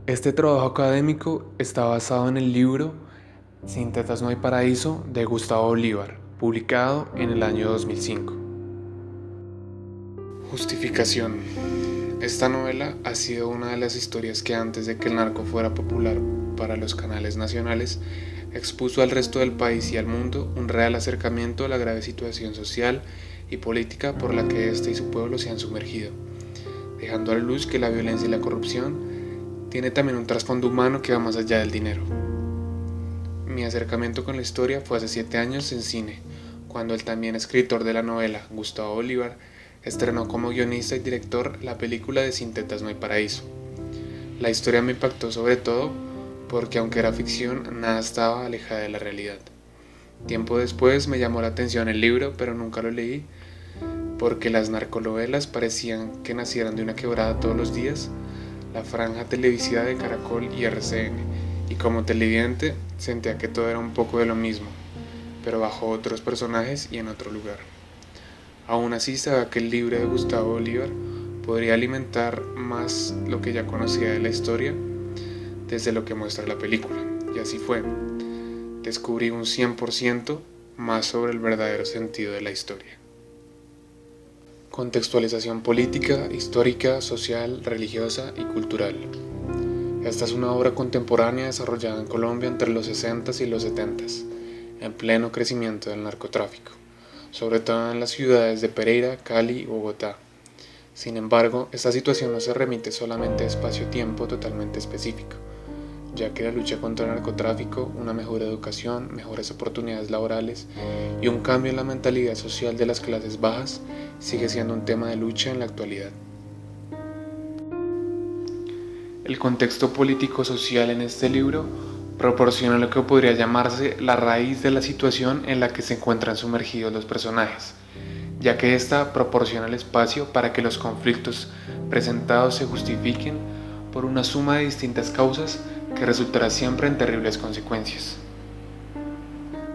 Este trabajo académico está basado en el libro Sin tetas no hay paraíso de Gustavo Bolívar, publicado en el año 2005. Justificación. Esta novela ha sido una de las historias que antes de que el narco fuera popular para los canales nacionales, expuso al resto del país y al mundo un real acercamiento a la grave situación social y política por la que éste y su pueblo se han sumergido, dejando a la luz que la violencia y la corrupción tiene también un trasfondo humano que va más allá del dinero. Mi acercamiento con la historia fue hace 7 años en cine, cuando el también escritor de la novela, Gustavo Bolívar, estrenó como guionista y director la película de Sin tetas no hay paraíso. La historia me impactó sobre todo porque aunque era ficción, nada estaba alejada de la realidad. Tiempo después me llamó la atención el libro, pero nunca lo leí, porque las narconovelas parecían que nacieran de una quebrada todos los días, la franja televisiva de Caracol y RCN, y como televidente sentía que todo era un poco de lo mismo, pero bajo otros personajes y en otro lugar. Aún así sabía que el libro de Gustavo Bolívar podría alimentar más lo que ya conocía de la historia desde lo que muestra la película, y así fue. Descubrí un 100% más sobre el verdadero sentido de la historia. Contextualización política, histórica, social, religiosa y cultural. Esta es una obra contemporánea desarrollada en Colombia entre los 60s y los 70s, en pleno crecimiento del narcotráfico, sobre todo en las ciudades de Pereira, Cali y Bogotá. Sin embargo, esta situación no se remite solamente a espacio-tiempo totalmente específico, ya que la lucha contra el narcotráfico, una mejor educación, mejores oportunidades laborales y un cambio en la mentalidad social de las clases bajas sigue siendo un tema de lucha en la actualidad. El contexto político-social en este libro proporciona lo que podría llamarse la raíz de la situación en la que se encuentran sumergidos los personajes, ya que ésta proporciona el espacio para que los conflictos presentados se justifiquen por una suma de distintas causas que resultará siempre en terribles consecuencias.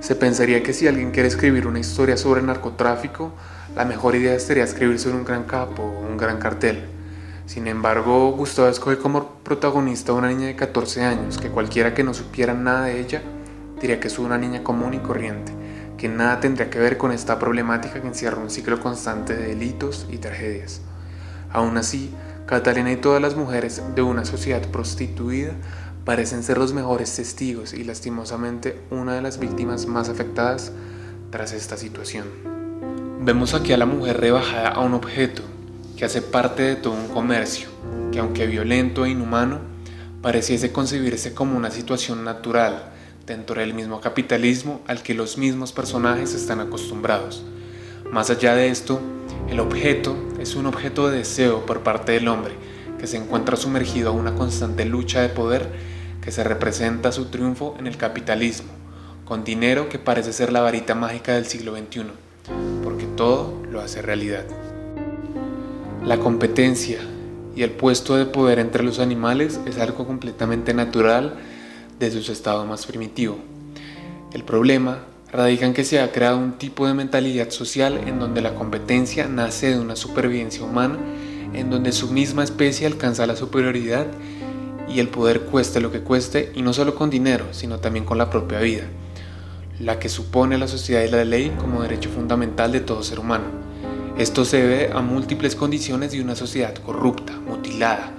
Se pensaría que si alguien quiere escribir una historia sobre narcotráfico, la mejor idea sería escribir sobre un gran capo o un gran cartel. Sin embargo, Gustavo escoge como protagonista a una niña de 14 años, que cualquiera que no supiera nada de ella diría que es una niña común y corriente, que nada tendría que ver con esta problemática que encierra un ciclo constante de delitos y tragedias. Aún así, Catalina y todas las mujeres de una sociedad prostituida parecen ser los mejores testigos y lastimosamente una de las víctimas más afectadas tras esta situación. Vemos aquí a la mujer rebajada a un objeto que hace parte de todo un comercio, que aunque violento e inhumano, pareciese concebirse como una situación natural dentro del mismo capitalismo al que los mismos personajes están acostumbrados. Más allá de esto, el objeto es un objeto de deseo por parte del hombre, que se encuentra sumergido a una constante lucha de poder que se representa su triunfo en el capitalismo, con dinero que parece ser la varita mágica del siglo XXI, porque todo lo hace realidad. La competencia y el puesto de poder entre los animales es algo completamente natural desde su estado más primitivo. El problema radica en que se ha creado un tipo de mentalidad social en donde la competencia nace de una supervivencia humana, en donde su misma especie alcanza la superioridad y el poder cueste lo que cueste, y no solo con dinero, sino también con la propia vida, la que supone la sociedad y la ley como derecho fundamental de todo ser humano. Esto se debe a múltiples condiciones de una sociedad corrupta, mutilada,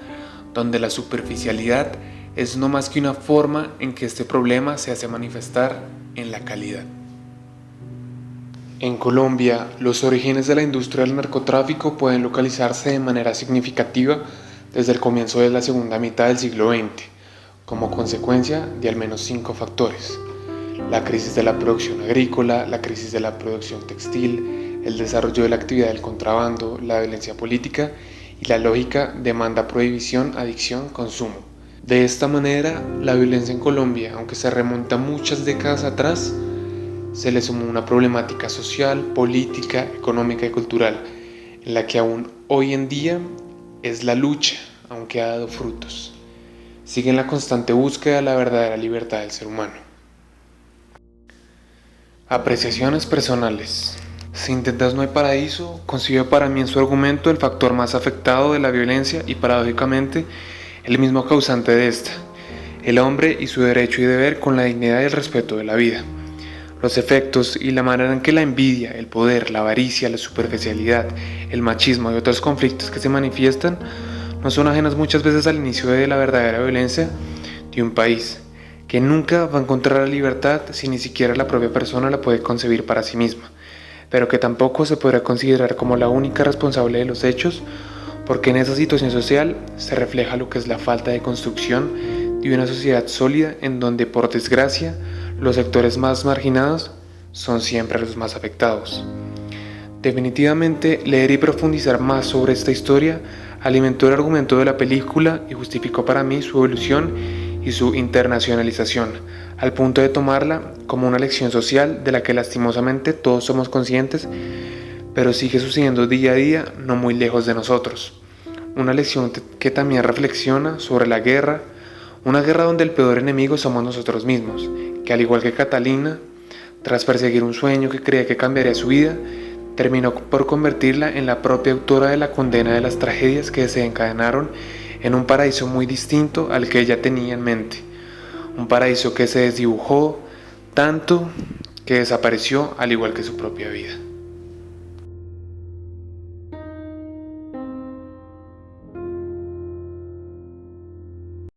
donde la superficialidad es no más que una forma en que este problema se hace manifestar en la calidad. En Colombia, los orígenes de la industria del narcotráfico pueden localizarse de manera significativa desde el comienzo de la segunda mitad del siglo XX, como consecuencia de al menos 5 factores: la crisis de la producción agrícola, la crisis de la producción textil, el desarrollo de la actividad del contrabando, la violencia política y la lógica demanda-prohibición, adicción-consumo. De esta manera, la violencia en Colombia, aunque se remonta muchas décadas atrás, se le sumó una problemática social, política, económica y cultural, en la que aún hoy en día es la lucha, aunque ha dado frutos. Sigue en la constante búsqueda de la verdadera libertad del ser humano. Apreciaciones personales. Sin tetas no hay paraíso concibe para mí en su argumento el factor más afectado de la violencia y paradójicamente el mismo causante de esta, el hombre y su derecho y deber con la dignidad y el respeto de la vida. Los efectos y la manera en que la envidia, el poder, la avaricia, la superficialidad, el machismo y otros conflictos que se manifiestan no son ajenos muchas veces al inicio de la verdadera violencia de un país, que nunca va a encontrar la libertad si ni siquiera la propia persona la puede concebir para sí misma, pero que tampoco se podrá considerar como la única responsable de los hechos, porque en esa situación social se refleja lo que es la falta de construcción de una sociedad sólida en donde, por desgracia, los sectores más marginados son siempre los más afectados. Definitivamente, leer y profundizar más sobre esta historia alimentó el argumento de la película y justificó para mí su evolución y su internacionalización, al punto de tomarla como una lección social de la que lastimosamente todos somos conscientes, pero sigue sucediendo día a día no muy lejos de nosotros. Una lección que también reflexiona sobre la guerra, una guerra donde el peor enemigo somos nosotros mismos, que al igual que Catalina, tras perseguir un sueño que creía que cambiaría su vida, terminó por convertirla en la propia autora de la condena de las tragedias que se encadenaron en un paraíso muy distinto al que ella tenía en mente. Un paraíso que se desdibujó tanto que desapareció al igual que su propia vida.